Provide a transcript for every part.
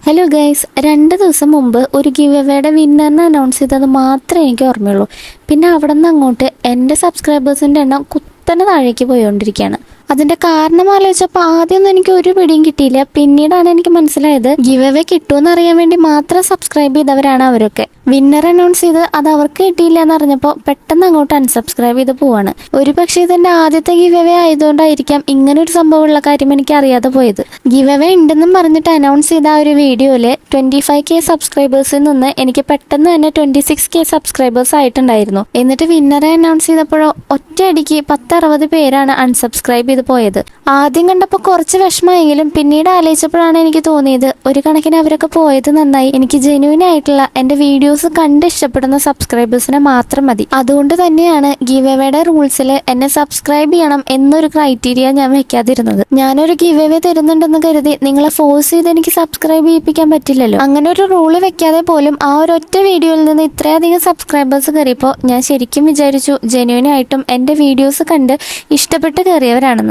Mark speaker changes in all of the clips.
Speaker 1: Hello guys, 2 ദിവസം മുമ്പ് ഒരു ഗിവ് എവേയുടെ വിന്നറിനെ അനൗൺസ് ചെയ്തത് മാത്രമേ എനിക്ക് ഓർമ്മയുള്ളൂ. പിന്നെ അവിടെ നിന്ന് അങ്ങോട്ട് എൻ്റെ സബ്സ്ക്രൈബേഴ്സിൻ്റെ എണ്ണം കുത്തനെ താഴേക്ക് പോയിക്കൊണ്ടിരിക്കുകയാണ്. അതിൻ്റെ കാരണം ആലോചിച്ചപ്പോൾ ആദ്യമൊന്നും എനിക്ക് ഒരു പിടിയും കിട്ടിയില്ല. പിന്നീടാണ് എനിക്ക് മനസ്സിലായത് ഗിവ് എവേ കിട്ടുമെന്ന് അറിയാൻ വേണ്ടി മാത്രം സബ്സ്ക്രൈബ് ചെയ്തവരാണ് അവരൊക്കെ. വിന്നർ അനൗൺസ് ചെയ്ത് അത് അവർക്ക് കിട്ടിയില്ല എന്ന് അറിഞ്ഞപ്പോൾ പെട്ടെന്ന് അങ്ങോട്ട് അൺസബ്സ്ക്രൈബ് ചെയ്ത് പോവാണ്. ഒരു പക്ഷേ ഇതെൻ്റെ ആദ്യത്തെ ഗിവ് എവേ ആയതുകൊണ്ടായിരിക്കാം ഇങ്ങനൊരു സംഭവമുള്ള കാര്യം എനിക്ക് അറിയാതെ പോയത്. ഗിവ് എവേ ഉണ്ടെന്നും പറഞ്ഞിട്ട് അനൗൺസ് ചെയ്ത ആ ഒരു വീഡിയോയിൽ 25K സബ്സ്ക്രൈബേഴ്സിൽ നിന്ന് എനിക്ക് പെട്ടെന്ന് തന്നെ 26K സബ്സ്ക്രൈബേഴ്സ് ആയിട്ടുണ്ടായിരുന്നു. എന്നിട്ട് വിന്നറെ അനൗൺസ് ചെയ്തപ്പോഴോ ഒറ്റയടിക്ക് 10-60 പേരാണ് അൺസബ്സ്ക്രൈബ് ചെയ്ത് പോയത്. ആദ്യം കണ്ടപ്പോൾ കുറച്ച് വിഷമമെങ്കിലും പിന്നീട് ആലോചിച്ചപ്പോഴാണ് എനിക്ക് തോന്നിയത് ഒരു കണക്കിന് അവരൊക്കെ പോയത് നന്നായി. എനിക്ക് ജെന്യൂൻ ആയിട്ടുള്ള എൻ്റെ വീഡിയോസ് കണ്ട് ഇഷ്ടപ്പെടുന്ന സബ്സ്ക്രൈബേഴ്സിനെ മാത്രം മതി. അതുകൊണ്ട് തന്നെയാണ് ഗിവ് എവേയുടെ റൂൾസിൽ എന്നെ സബ്സ്ക്രൈബ് ചെയ്യണം എന്നൊരു ക്രൈറ്റീരിയ ഞാൻ വെക്കാതിരുന്നത്. ഞാനൊരു ഗിവ് എവേ തരുന്നുണ്ടെന്ന് കരുതി നിങ്ങളെ ഫോഴ്സ് ചെയ്ത് എനിക്ക് സബ്സ്ക്രൈബ് ചെയ്യിപ്പിക്കാൻ പറ്റില്ലല്ലോ. അങ്ങനെ ഒരു റൂള് വെക്കാതെ പോലും ആ ഒരൊറ്റ വീഡിയോയിൽ നിന്ന് ഇത്രയധികം സബ്സ്ക്രൈബേഴ്സ് കയറിയപ്പോൾ ഞാൻ ശരിക്കും വിചാരിച്ചു ജെന്യൂൻ ആയിട്ടും എൻ്റെ വീഡിയോസ് കണ്ട് ഇഷ്ടപ്പെട്ട് കയറിയവരാണെന്ന്.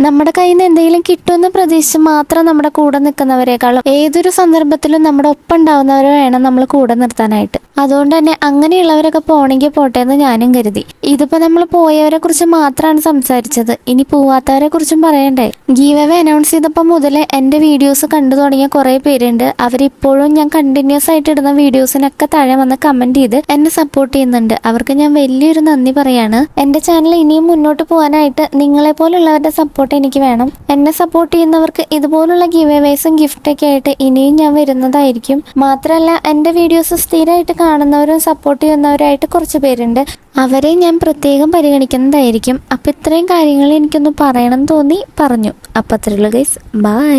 Speaker 1: നമ്മുടെ കയ്യിൽ നിന്ന് എന്തെങ്കിലും കിട്ടുമെന്ന് പ്രതീക്ഷിച്ച് മാത്രം നമ്മുടെ കൂടെ നിൽക്കുന്നവരെക്കാളും ഏതൊരു സന്ദർഭത്തിലും നമ്മുടെ ഒപ്പം ഉണ്ടാവുന്നവരെ വേണം നമ്മൾ കൂടെ നിർത്താനായിട്ട്. അതുകൊണ്ട് തന്നെ അങ്ങനെയുള്ളവരൊക്കെ പോണെങ്കിൽ പോട്ടെ എന്ന് ഞാനും കരുതി. ഇതിപ്പോൾ നമ്മൾ പോയവരെ കുറിച്ച് മാത്രമാണ് സംസാരിച്ചത്, ഇനി പോവാത്തവരെ കുറിച്ചും പറയണ്ടേ. ഗീവ് എവേ അനൗൺസ് ചെയ്തപ്പോൾ മുതൽ എൻ്റെ വീഡിയോസ് കണ്ടു തുടങ്ങിയ കുറേ പേരുണ്ട്. അവരിപ്പോഴും ഞാൻ കണ്ടിന്യൂസ് ആയിട്ട് ഇടുന്ന വീഡിയോസിനൊക്കെ താഴെ വന്ന് കമൻറ്റ് ചെയ്ത് എന്നെ സപ്പോർട്ട് ചെയ്യുന്നുണ്ട്. അവർക്ക് ഞാൻ വലിയൊരു നന്ദി പറയാണ്. എൻ്റെ ചാനൽ ഇനിയും മുന്നോട്ട് പോകാനായിട്ട് നിങ്ങളെ പോലുള്ളവരുടെ സപ്പോർട്ട് എനിക്ക് വേണം. എന്നെ സപ്പോർട്ട് ചെയ്യുന്നവർക്ക് ഇതുപോലുള്ള ഗിവ് എവേസും ഗിഫ്റ്റൊക്കെ ആയിട്ട് ഇനിയും ഞാൻ വരുന്നതായിരിക്കും. മാത്രമല്ല എൻ്റെ വീഡിയോസ് സ്ഥിരമായിട്ട് കാണുന്നവരും സപ്പോർട്ട് ചെയ്യുന്നവരായിട്ട് കുറച്ച് പേരുണ്ട്. അവരെ ഞാൻ പ്രത്യേകം പരിഗണിക്കുന്നതായിരിക്കും. അപ്പം ഇത്രയും കാര്യങ്ങൾ എനിക്കൊന്ന് പറയണം തോന്നി പറഞ്ഞു. അപ്പം അത്രയുള്ളൂ ഗൈസ്, ബൈ.